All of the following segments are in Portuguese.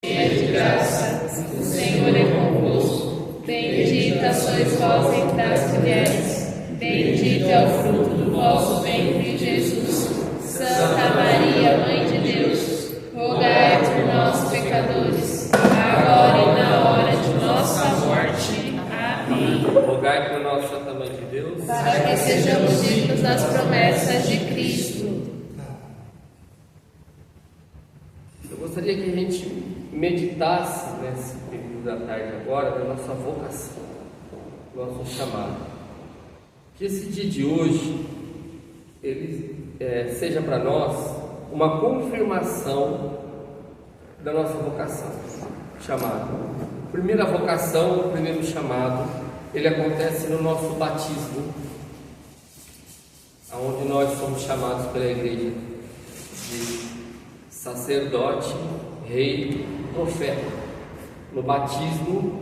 Cheia de graça, o Senhor é convosco. Bendita sois vós entre as mulheres, bendito é o fruto do vosso ventre, Jesus. Santa Maria, Mãe de Deus, rogai por nós, pecadores, agora e na hora de nossa morte. Amém. Rogai por nós, Santa Mãe de Deus, Para que sejamos dignos das promessas de Cristo. Eu gostaria que a gente meditasse nesse período da tarde agora da nossa vocação, nosso chamado. Que esse dia de hoje ele seja para nós uma confirmação da nossa vocação, chamado. Primeira vocação, o primeiro chamado, ele acontece no nosso batismo, aonde nós somos chamados pela igreja de sacerdote, rei, profeta. No batismo,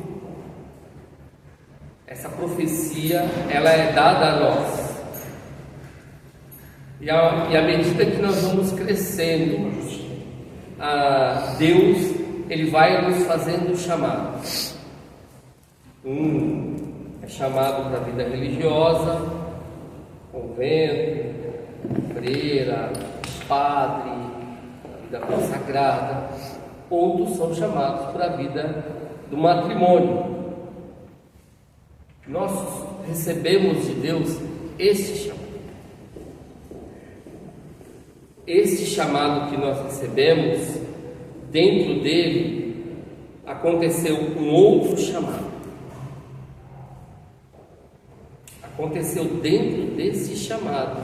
essa profecia ela é dada a nós. E à medida que nós vamos crescendo, Deus ele vai nos fazendo chamados. É chamado para a vida religiosa, convento, freira, padre, vida consagrada. Outros são chamados para a vida do matrimônio. Nós recebemos de Deus este chamado. Este chamado que nós recebemos, dentro dele aconteceu um outro chamado. Aconteceu dentro desse chamado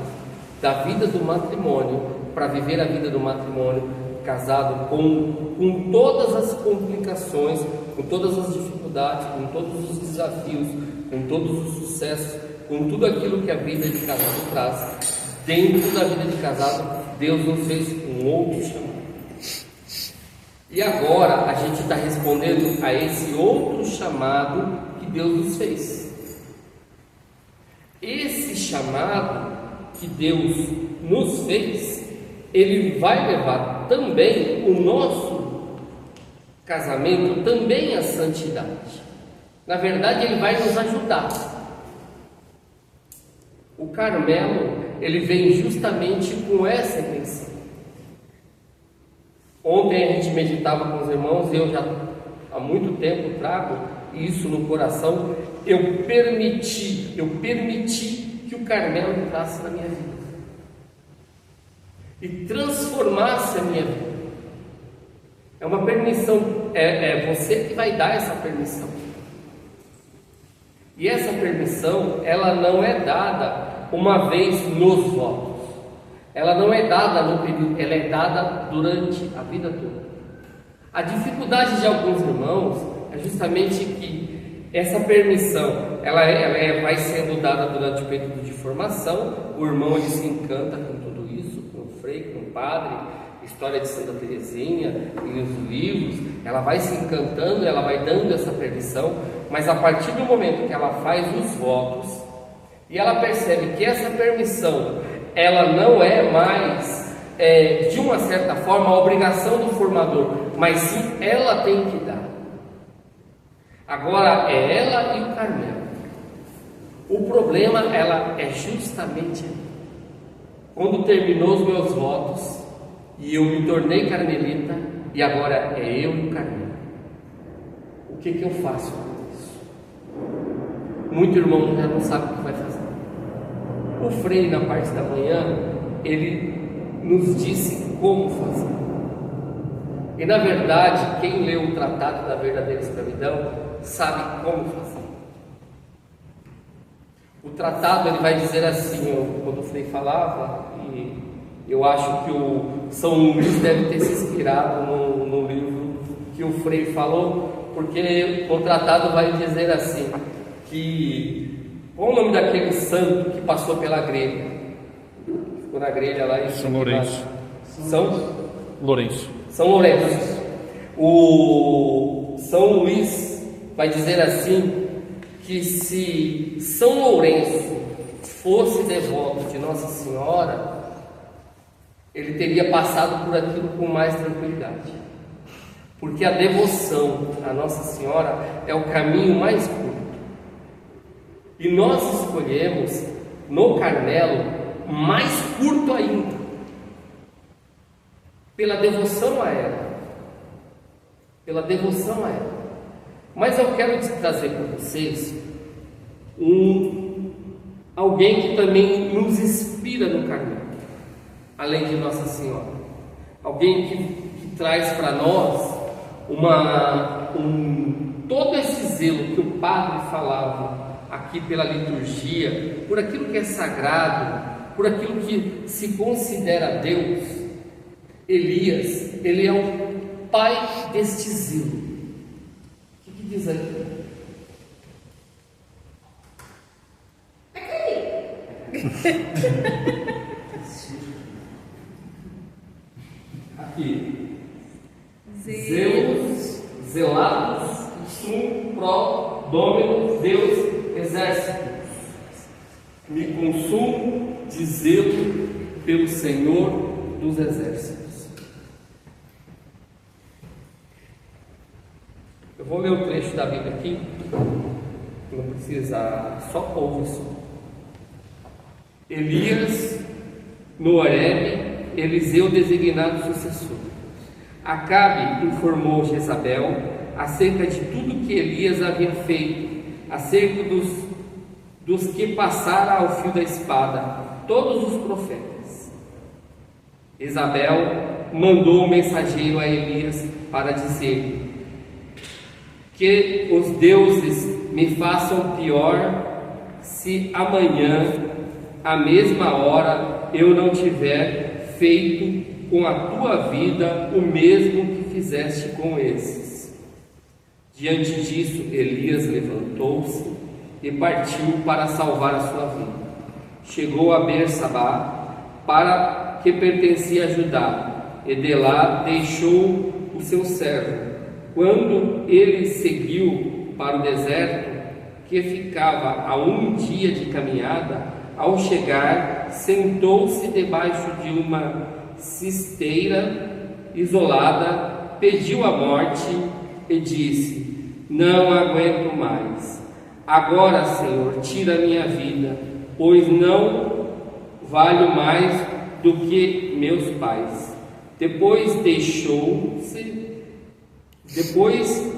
da vida do matrimônio, para viver a vida do matrimônio casado com todas as complicações, com todas as dificuldades, com todos os desafios, com todos os sucessos, com tudo aquilo que a vida de casado traz. Dentro da vida de casado, Deus nos fez um outro chamado. E agora a gente está respondendo a esse outro chamado que Deus nos fez. Esse chamado que Deus nos fez, ele vai levar também o nosso casamento também à santidade. Na verdade, ele vai nos ajudar. O Carmelo, ele vem justamente com essa intenção. Ontem a gente meditava com os irmãos, eu já há muito tempo trago isso no coração. Eu permiti que o Carmelo entrasse na minha vida e transformasse a minha vida. É uma permissão, é você que vai dar essa permissão. E essa permissão, ela não é dada uma vez nos votos. Ela não é dada no período, ela é dada durante a vida toda. A dificuldade de alguns irmãos é justamente que essa permissão, ela vai sendo dada durante o período de formação. O irmão ele se encanta com tudo isso, com o frei, com o padre, história de Santa Teresinha, e os livros, ela vai se encantando, ela vai dando essa permissão, mas a partir do momento que ela faz os votos, e ela percebe que essa permissão, ela não é mais, de uma certa forma, a obrigação do formador, mas sim ela tem que dar. Agora é ela e o Carmelo. O problema, ela é justamente quando terminou os meus votos, e eu me tornei carmelita, e agora é eu e o Carmelo. O que eu faço com isso? Muito irmão já não sabe o que vai fazer. O Frei, na parte da manhã, ele nos disse como fazer. E na verdade, quem leu o Tratado da Verdadeira Escravidão sabe como fazer. O tratado ele vai dizer assim, quando o Frei falava, e eu acho que o São Luís deve ter se inspirado no livro que o Frei falou, porque o tratado vai dizer assim, que qual o nome daquele santo que passou pela grelha? Ficou na grelha lá em São Lourenço. São Lourenço. São Lourenço. O São Luís vai dizer assim, que se São Lourenço fosse devoto de Nossa Senhora, ele teria passado por aquilo com mais tranquilidade. porque a devoção a Nossa Senhora é o caminho mais curto. E nós escolhemos no Carmelo mais curto ainda, pela devoção a ela. Pela devoção a ela. Mas eu quero trazer para vocês alguém que também nos inspira no Carmelo, além de Nossa Senhora. Alguém que traz para nós todo esse zelo que o padre falava aqui pela liturgia, por aquilo que é sagrado, por aquilo que se considera Deus. Elias, ele é o pai deste zelo. O que diz aqui? Aqui. Zeus, zelados, sum, pro, dominus, Deus, exército. Me consumo de zelo pelo Senhor dos exércitos. Eu vou ler o trecho da Bíblia aqui. Não precisa, só ouve isso. Elias no Horebe, Eliseu designado sucessor. Acabe informou Jezabel acerca de tudo que Elias havia feito, acerca dos que passaram ao fio da espada, todos os profetas. Jezabel mandou um mensageiro a Elias para dizer: que os deuses me façam pior se amanhã, à mesma hora, eu não tiver feito com a tua vida o mesmo que fizeste com esses. Diante disso, Elias levantou-se e partiu para salvar a sua vida. Chegou a Bersabá, para que pertencia a Judá, e de lá deixou o seu servo. Quando ele seguiu para o deserto, que ficava a 1 dia de caminhada, ao chegar, sentou-se debaixo de uma cisteira isolada, pediu a morte e disse: não aguento mais. Agora, Senhor, tira minha vida, pois não valho mais do que meus pais. Depois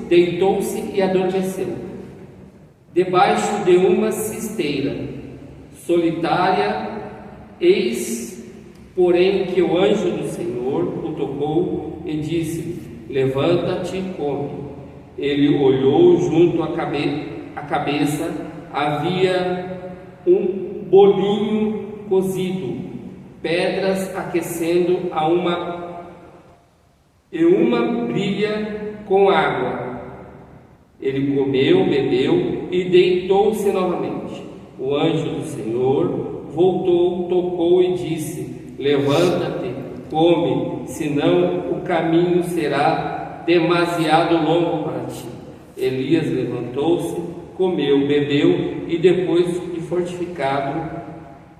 deitou-se e adormeceu, debaixo de uma cisteira solitária. Eis, porém, que o anjo do Senhor o tocou e disse: levanta-te e come. Ele olhou junto à cabeça, havia um bolinho cozido, pedras aquecendo e uma brilha com água. Ele comeu, bebeu e deitou-se novamente. O anjo do Senhor voltou, tocou e disse: levanta-te, come, senão o caminho será demasiado longo para ti. Elias levantou-se, comeu, bebeu e depois de fortificado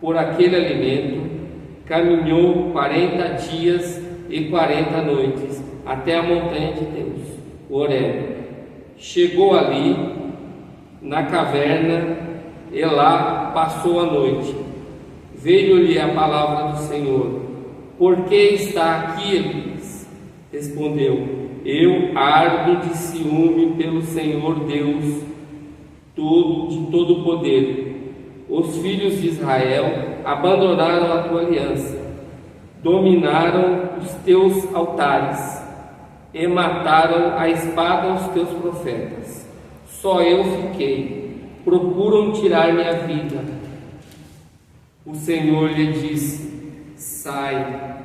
por aquele alimento, caminhou 40 dias e 40 noites até a montanha de Deus, o Horebe. Chegou ali na caverna e lá passou a noite. Veio-lhe a palavra do Senhor: por que está aqui, Elias? Respondeu: eu ardo de ciúme pelo Senhor Deus de todo o poder. Os filhos de Israel abandonaram a tua aliança, dominaram os teus altares e mataram a espada os teus profetas. Só eu fiquei, procuram tirar minha vida. O Senhor lhe disse: sai,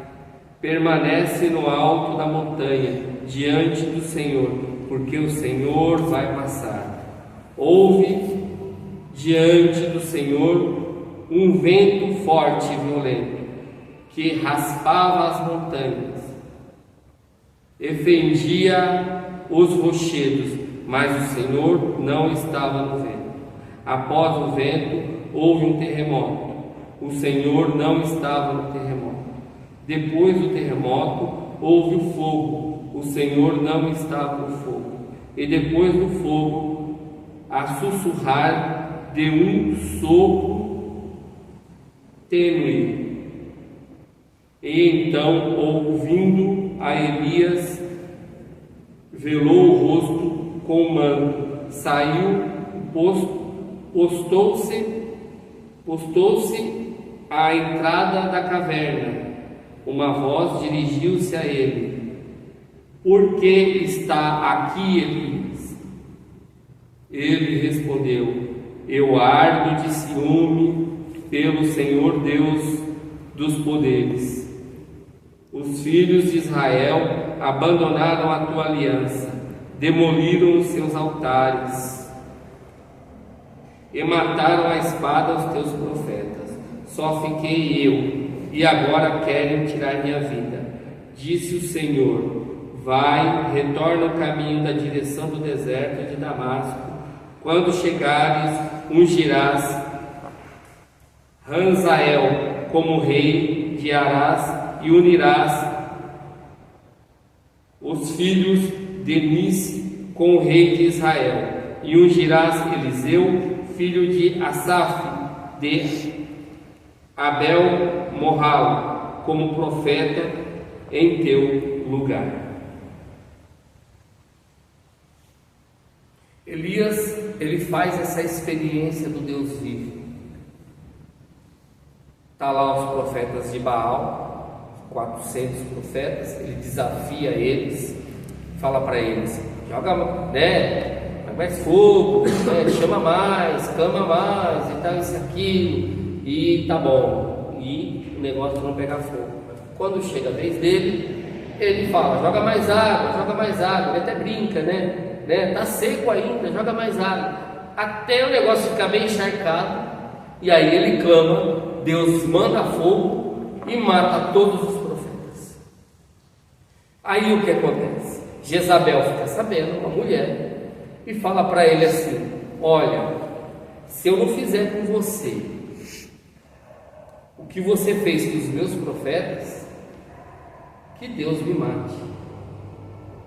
permanece no alto da montanha, diante do Senhor, porque o Senhor vai passar. Houve diante do Senhor um vento forte e violento, que raspava as montanhas e fendia os rochedos, mas o Senhor não estava no vento. Após o vento houve um terremoto, o Senhor não estava no terremoto. Depois do terremoto houve o fogo, o Senhor não está no fogo, e depois do fogo, a sussurrar de um sopro tênue. E então, ouvindo a Elias, velou o rosto com o manto, saiu, postou-se à entrada da caverna. Uma voz dirigiu-se a ele: por que está aqui, Elias? Ele respondeu: eu ardo de ciúme pelo Senhor Deus dos poderes. Os filhos de Israel abandonaram a tua aliança, demoliram os seus altares e mataram a espada os teus profetas. Só fiquei eu, e agora querem tirar minha vida. Disse o Senhor: vai, retorna o caminho da direção do deserto de Damasco. Quando chegares, ungirás Hanzael como rei de Arás e unirás os filhos de Nis com o rei de Israel, e ungirás Eliseu, filho de Asaf, de Abel-Mohal, como profeta em teu lugar. Elias, ele faz essa experiência do Deus vivo. Está lá os profetas de Baal, 400 profetas, ele desafia eles, fala para eles: joga, mais fogo, chama mais, clama mais, e tal, isso aqui, e tá bom, e o negócio não pega fogo. Quando chega a vez dele, ele fala: joga mais água, ele até brinca, tá seco ainda, joga mais água, até o negócio ficar bem encharcado, e aí ele clama, Deus manda fogo e mata todos os profetas. Aí o que acontece? Jezabel fica sabendo, uma mulher, e fala para ele assim: olha, se eu não fizer com você o que você fez com os meus profetas, que Deus me mate.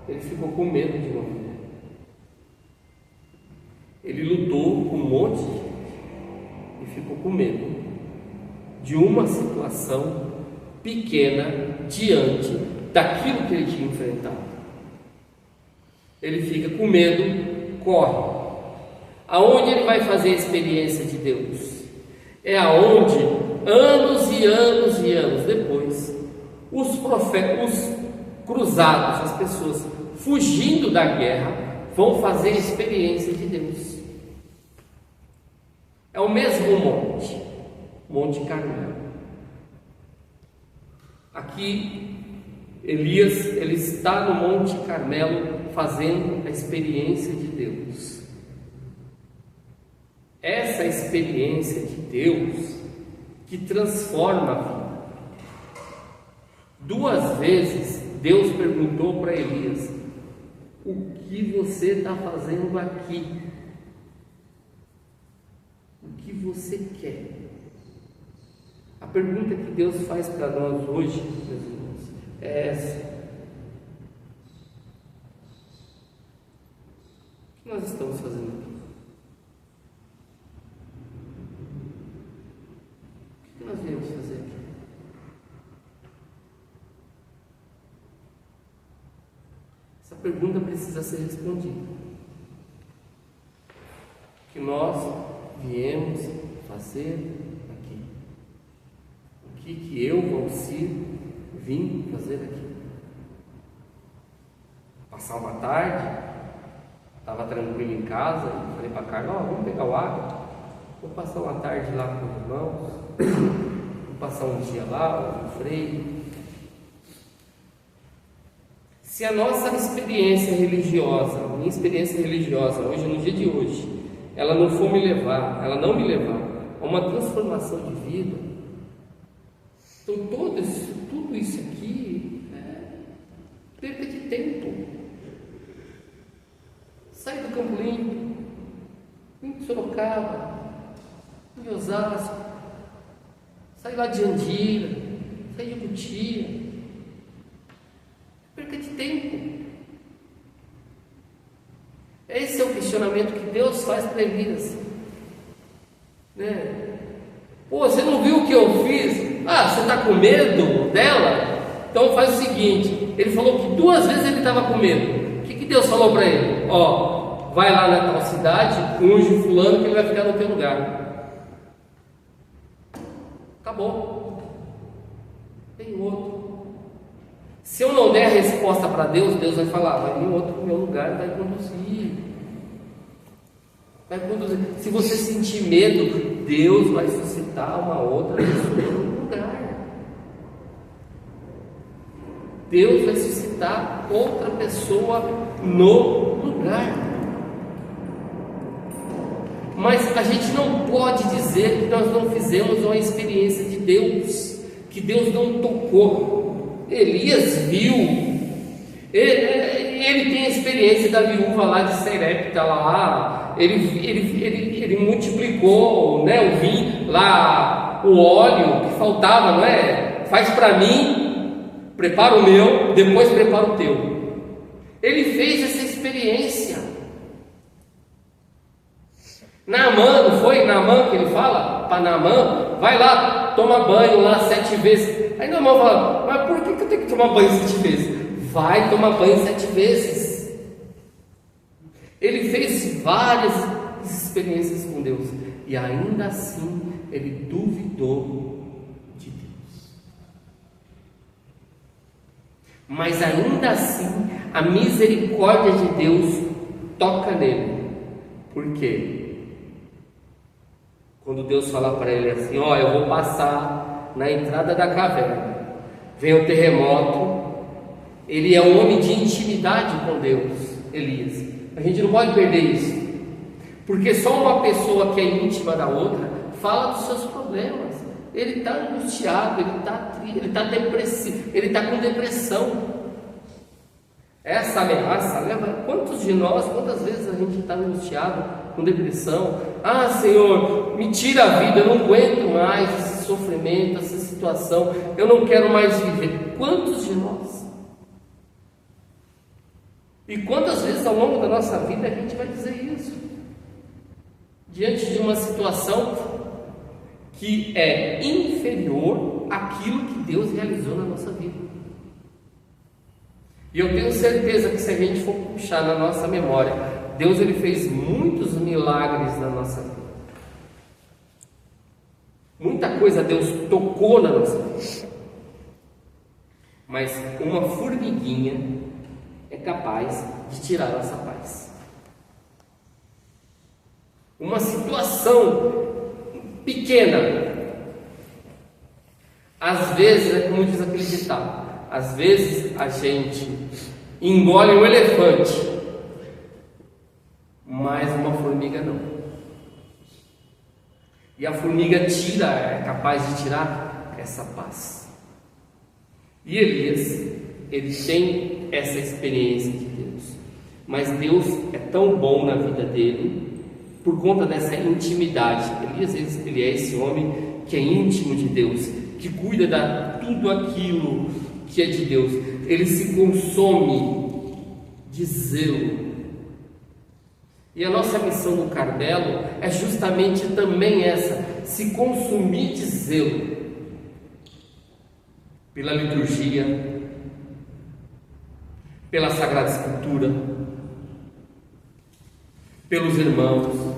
Ele ficou com medo de morrer. Ele lutou com um monte de gente e ficou com medo de uma situação pequena diante daquilo que ele tinha enfrentado. Ele fica com medo, corre. Aonde ele vai fazer a experiência de Deus? É aonde, anos e anos e anos depois, os profetas, os cruzados, as pessoas fugindo da guerra, vão fazer a experiência de Deus. É o mesmo monte, Monte Carmelo. Aqui, Elias, ele está no Monte Carmelo fazendo a experiência de Deus. Essa experiência de Deus que transforma a vida. 2 vezes Deus perguntou para Elias: o que você está fazendo aqui? O que você quer? A pergunta que Deus faz para nós hoje, meus irmãos, é essa: o que nós estamos fazendo aqui? O que nós viemos fazer aqui? Essa pergunta precisa ser respondida. O que nós viemos fazer aqui? O que eu, Valcir, vim fazer aqui? Passar uma tarde, estava tranquilo em casa, e falei para a Carla: vamos pegar o água, vou passar uma tarde lá com os irmãos, vou passar um dia lá, no freio. Se a nossa experiência religiosa, a minha experiência religiosa hoje, no dia de hoje, ela não for me levar, ela não me levar a uma transformação de vida, então tudo isso aqui é perda de tempo. Sai do Campo Limpo, vem de Sorocaba, de Osasco, sai lá de Andira, sai de Cotia. Perca de tempo. Esse é o questionamento que Deus faz para Elias, né? Pô, você não viu o que eu fiz? Ah, você está com medo dela? Então faz o seguinte, ele falou que 2 vezes ele estava com medo. O que Deus falou para ele? Ó, vai lá na tal cidade, unge fulano que ele vai ficar no teu lugar. Acabou. Tem outro. Se eu não der a resposta para Deus, Deus vai falar, vai vir outro no meu lugar e vai conduzir. Vai conduzir. Se você sentir medo, Deus vai suscitar uma outra pessoa no lugar. Deus vai suscitar outra pessoa no lugar. Mas a gente não pode dizer que nós não fizemos uma experiência de Deus, que Deus não tocou. Elias viu, ele tem a experiência da viúva lá de Serepta lá, ele multiplicou, né, o vinho lá, o óleo que faltava, não é? Faz para mim, prepara o meu, depois prepara o teu. Ele fez essa experiência. Naamã, não foi Naamã que ele fala? Para Naamã, vai lá, toma banho lá 7 vezes. Aí Naamã fala, mas por que eu tenho que tomar banho 7 vezes? Vai tomar banho 7 vezes. Ele fez várias experiências com Deus e ainda assim ele duvidou de Deus. Mas ainda assim a misericórdia de Deus toca nele. Por quê? Quando Deus fala para ele assim, ó, eu vou passar na entrada da caverna, vem o terremoto. Ele é um homem de intimidade com Deus, Elias. A gente não pode perder isso, porque só uma pessoa que é íntima da outra fala dos seus problemas. Ele está angustiado, ele está depressivo, ele está com depressão. Essa ameaça leva quantos de nós, quantas vezes a gente está angustiado, com depressão? Ah, Senhor, me tira a vida, eu não aguento mais esse sofrimento, essa situação, eu não quero mais viver. Quantos de nós? E quantas vezes ao longo da nossa vida a gente vai dizer isso? Diante de uma situação que é inferior àquilo que Deus realizou na nossa vida. E eu tenho certeza que se a gente for puxar na nossa memória, Deus ele fez muitos milagres na nossa vida. Muita coisa Deus tocou na nossa vida. Mas uma formiguinha é capaz de tirar a nossa paz. Uma situação pequena, às vezes, é como diz aquele ditado, às vezes a gente engole um elefante, mas uma formiga não. E a formiga é capaz de tirar essa paz. E Elias, ele tem essa experiência de Deus. Mas Deus é tão bom na vida dele, por conta dessa intimidade. Elias, ele é esse homem que é íntimo de Deus, que cuida de tudo aquilo que é de Deus. Ele se consome de zelo. E a nossa missão no Carmelo é justamente também essa: se consumir de zelo pela liturgia, pela Sagrada Escritura, pelos irmãos,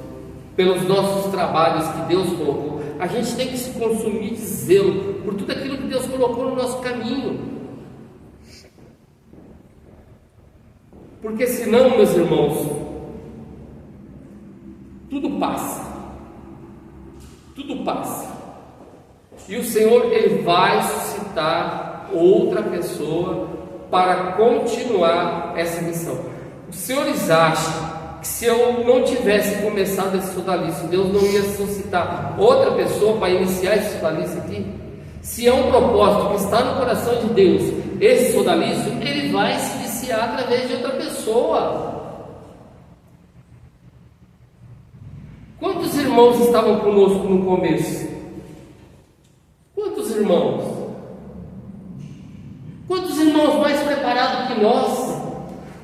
pelos nossos trabalhos que Deus colocou. A gente tem que se consumir de zelo por tudo aquilo que Deus colocou no nosso caminho. Porque senão, meus irmãos, tudo passa. Tudo passa. E o Senhor, ele vai suscitar outra pessoa para continuar essa missão. Os senhores acham que se eu não tivesse começado esse sodalício, Deus não ia suscitar outra pessoa para iniciar esse sodalício aqui? Se é um propósito que está no coração de Deus, esse sodalício, ele vai se iniciar através de outra pessoa. Quantos irmãos estavam conosco no começo? Quantos irmãos? Quantos irmãos mais preparados que nós,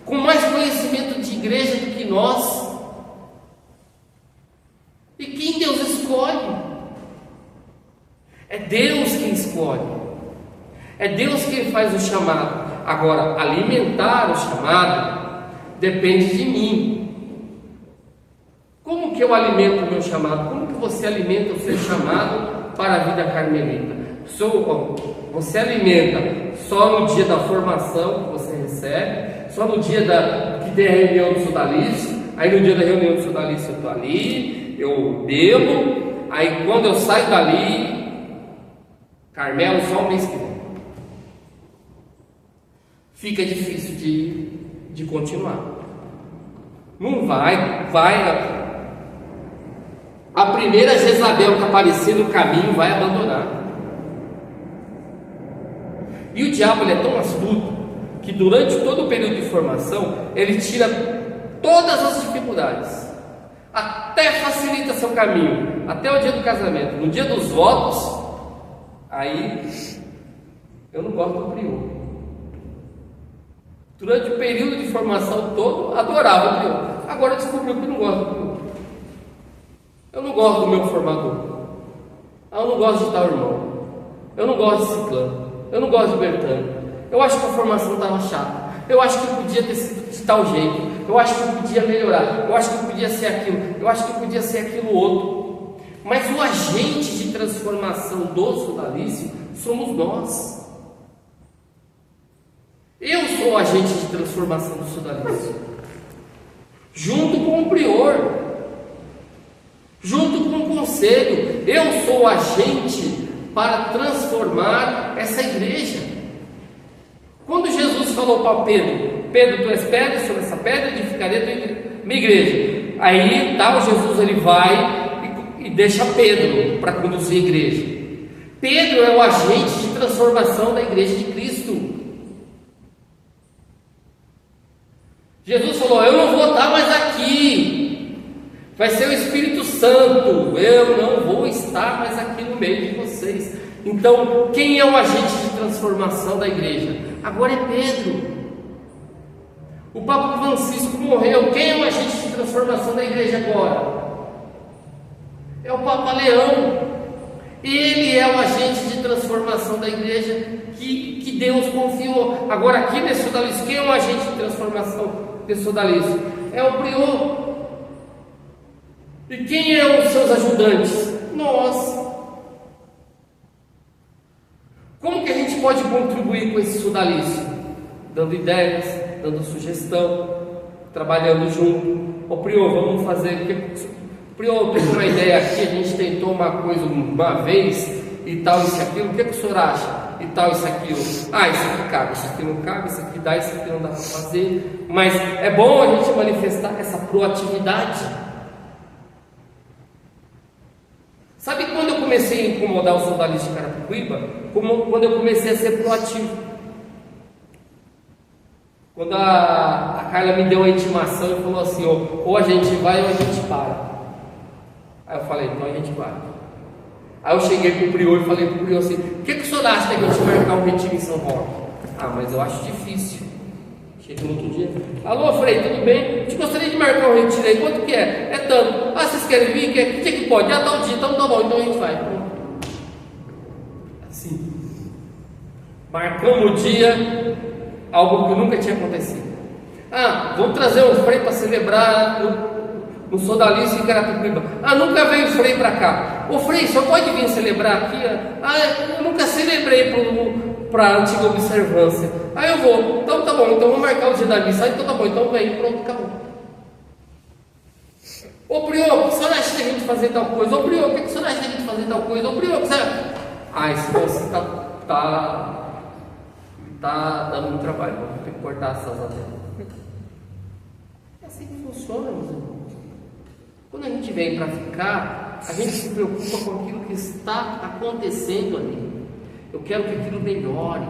com mais conhecimento de igreja do que nós. E quem Deus escolhe? É Deus quem escolhe. É Deus quem faz o chamado. Agora, alimentar o chamado depende de mim. Como que eu alimento o meu chamado? Como que você alimenta o seu chamado para a vida carmelita? Você alimenta só no dia da formação que você recebe, só no dia que tem a reunião do sodalício. Aí no dia da reunião do sodalício eu estou ali, eu bebo. Aí quando eu saio dali, Carmelo só um mês que vem. Fica difícil de continuar. Não vai. A primeira Jezabel que aparecer no caminho vai abandonar. E o diabo, ele é tão astuto que durante todo o período de formação ele tira todas as dificuldades, até facilita seu caminho, até o dia do casamento. No dia dos votos, aí eu não gosto do prior. Durante o período de formação todo, adorava o prior. Agora descobriu que não gosta do prior. Eu não gosto do meu formador. Eu não gosto de tal irmão. Eu não gosto de ciclano. Eu não gosto de Bertânia. Eu acho que a formação estava chata. Eu acho que podia ter sido de tal jeito. Eu acho que podia melhorar. Eu acho que podia ser aquilo. Eu acho que podia ser aquilo outro. Mas o agente de transformação do sodalício somos nós. Eu sou o agente de transformação do sodalício, junto com o prior, junto com o conselho. Eu sou o agente para transformar essa igreja. Quando Jesus falou para Pedro: Pedro, tu és pedra, sobre essa pedra edificarei a minha igreja. Aí o Jesus, ele vai e deixa Pedro para conduzir a igreja. Pedro é o agente de transformação da igreja de Cristo. Jesus falou: eu não vou estar mais aqui, vai ser o Espírito Santo, eu não vou estar mais aqui no meio de vocês. Então, quem é o agente de transformação da igreja? Agora é Pedro. O Papa Francisco morreu, quem é o agente de transformação da igreja agora? É o Papa Leão. Ele é o agente de transformação da igreja que Deus confiou. Agora aqui nesse sodalício, quem é o agente de transformação desse sodalício? É o prior. E quem é os seus ajudantes? Nós. Como que a gente pode contribuir com esse sodalício? Dando ideias, dando sugestão, trabalhando junto. Ô prior, vamos fazer... Prior, eu tenho uma ideia aqui, a gente tentou uma coisa uma vez e tal, isso e aquilo, o que o senhor acha? E tal, isso e aquilo. Isso aqui cabe, isso aqui não cabe, isso aqui dá, isso aqui não dá para fazer. Mas é bom a gente manifestar essa proatividade. Sabe quando eu comecei a incomodar o sodalício de Carapicuíba? Quando eu comecei a ser proativo. Quando a Carla me deu a intimação e falou assim: ou a gente vai ou a gente para. Aí eu falei: então a gente vai. Aí eu cheguei pro prior e falei pro prior assim: o que o senhor acha da gente marcar um retiro em São Roque? Mas eu acho difícil. Cheguei no outro dia: alô, Frei, tudo bem? A gente gostaria de marcar um retiro aí, quanto que é? É tanto. Vocês querem vir? Que dia que pode? Tal dia, então tá bom, então a gente vai. Assim, marcamos o dia, algo que nunca tinha acontecido. Vamos trazer um Frei para celebrar no sodalício em Carapicuíba. Nunca veio o Frei para cá. Ô Frei, só pode vir celebrar aqui? Eu nunca celebrei para a antiga observância. Eu vou. Então tá bom, então vamos marcar o dia da missa. Então tá bom, então vem, pronto, acabou. Ô prior, o que o senhor acha da gente fazer tal coisa? Ô prior, o que o senhor acha da gente fazer tal coisa? Ô prior, o que você acha? Esse você tá dando muito trabalho, vamos ter que cortar essas atenções. É assim que funciona, meus irmãos. Quando a gente vem para ficar, a gente se preocupa com aquilo que está acontecendo ali. Eu quero que aquilo melhore,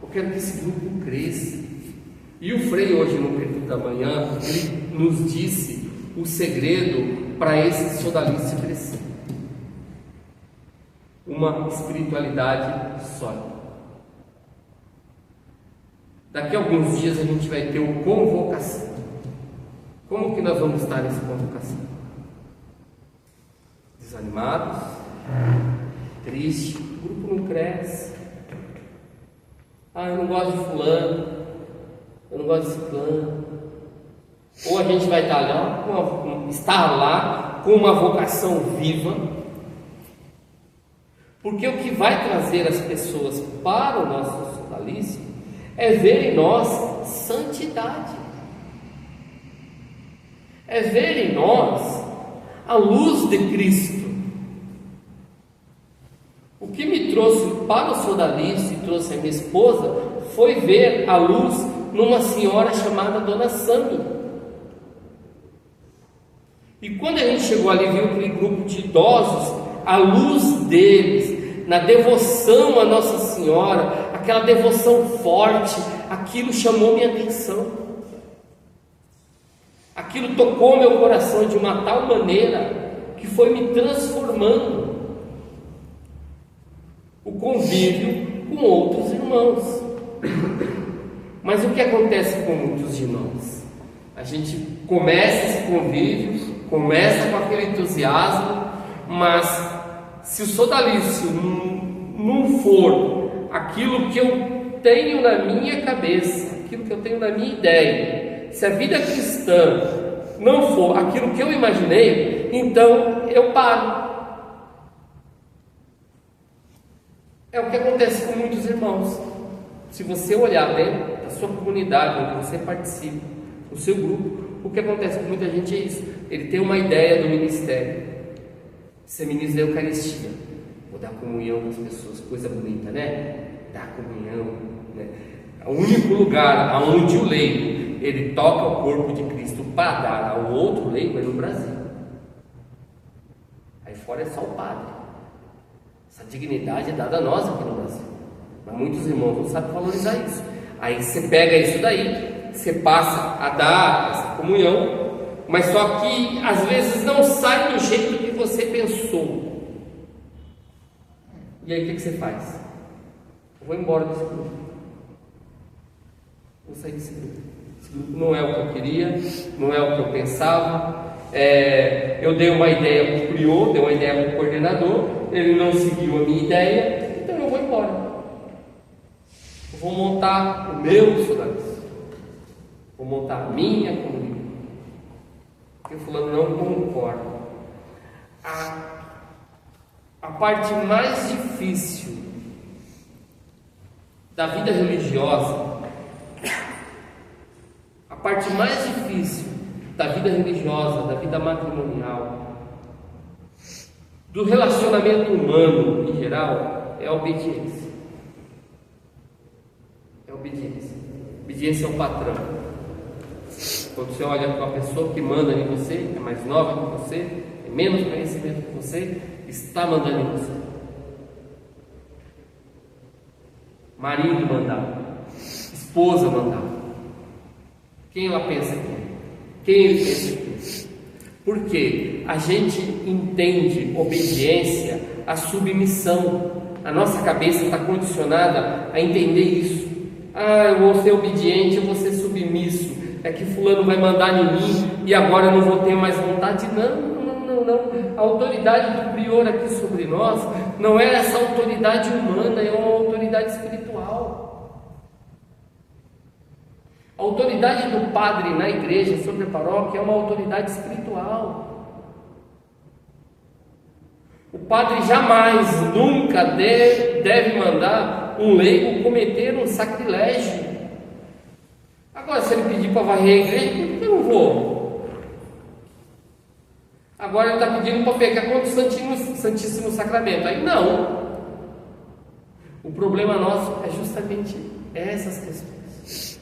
eu quero que esse grupo cresça. E o Frei hoje no período da manhã, ele nos disse o segredo para esse sodalício crescer: uma espiritualidade sólida. Daqui a alguns dias a gente vai ter o convocação. como que nós vamos estar nessa convocação? Desanimados? Tristes? O grupo não cresce. Eu não gosto de fulano, eu não gosto de ciclano. Ou a gente vai estar lá com uma vocação viva, porque o que vai trazer as pessoas para o nosso sodalício é ver em nós santidade, é ver em nós a luz de Cristo. O que me trouxe para o sodalício e trouxe a minha esposa foi ver a luz numa senhora chamada Dona Sandra. E quando a gente chegou ali, viu aquele grupo de idosos, a luz deles, na devoção à Nossa Senhora, aquela devoção forte, aquilo chamou minha atenção. Aquilo tocou meu coração de uma tal maneira que foi me transformando. O convívio com outros irmãos. Mas o que acontece com muitos de nós? A gente começa esse convívio, começa com aquele entusiasmo, mas se o sodalício não for aquilo que eu tenho na minha cabeça, aquilo que eu tenho na minha ideia, se a vida cristã não for aquilo que eu imaginei, então eu paro. É o que acontece com muitos irmãos. Se você olhar dentro da sua comunidade, onde você participa, no seu grupo, o que acontece com muita gente é isso. Ele tem uma ideia do ministério, ser ministro da Eucaristia, vou dar comunhão com as pessoas, coisa bonita, né? Dar comunhão, né? O único lugar onde o leigo ele toca o corpo de Cristo para dar ao outro leigo é no Brasil. Aí fora é só o padre. Essa dignidade é dada a nós aqui no Brasil, mas muitos irmãos não sabem valorizar isso. Aí você pega isso daí, você passa a dar essa comunhão, mas só que às vezes não sai do jeito que você pensou. E aí o que você faz? Eu vou embora desse grupo, vou sair desse grupo. Esse grupo não é o que eu queria, não é o que eu pensava. Eu dei uma ideia para o prior, dei uma ideia para o coordenador, ele não seguiu a minha ideia, então eu vou embora. Eu vou montar o meu sodalício, vou montar a minha comunidade, porque o fulano não concorda. A parte mais difícil da vida religiosa, a parte mais difícil da vida religiosa, da vida matrimonial, do relacionamento humano em geral, é a obediência. É a obediência. Obediência ao patrão. Quando você olha para uma pessoa que manda em você, é mais nova que você, tem menos conhecimento que você, está mandando em você. Marido mandava, esposa mandava. Quem ela pensa que é? Quem ele pensa que é? Porque a gente entende obediência, a submissão. A nossa cabeça está condicionada a entender isso. Eu vou ser obediente, eu vou ser submisso. É que fulano vai mandar em mim e agora eu não vou ter mais vontade. Não. A autoridade do prior aqui sobre nós não é essa autoridade humana, é uma autoridade espiritual. A autoridade do padre na igreja sobre a paróquia é uma autoridade espiritual. O padre jamais, nunca deve mandar um leigo cometer um sacrilégio. Agora, se ele pedir para varrer a igreja, por que eu não vou? Agora ele está pedindo para pegar contra o Santíssimo Sacramento. Aí não. O problema nosso é justamente essas questões.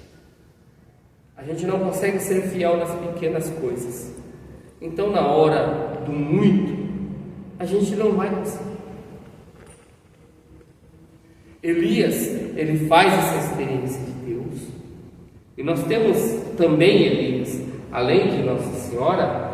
A gente não consegue ser fiel nas pequenas coisas. Então, na hora do muito, a gente não vai conseguir. Elias, ele faz essa experiência de Deus. E nós temos também Elias, além de Nossa Senhora,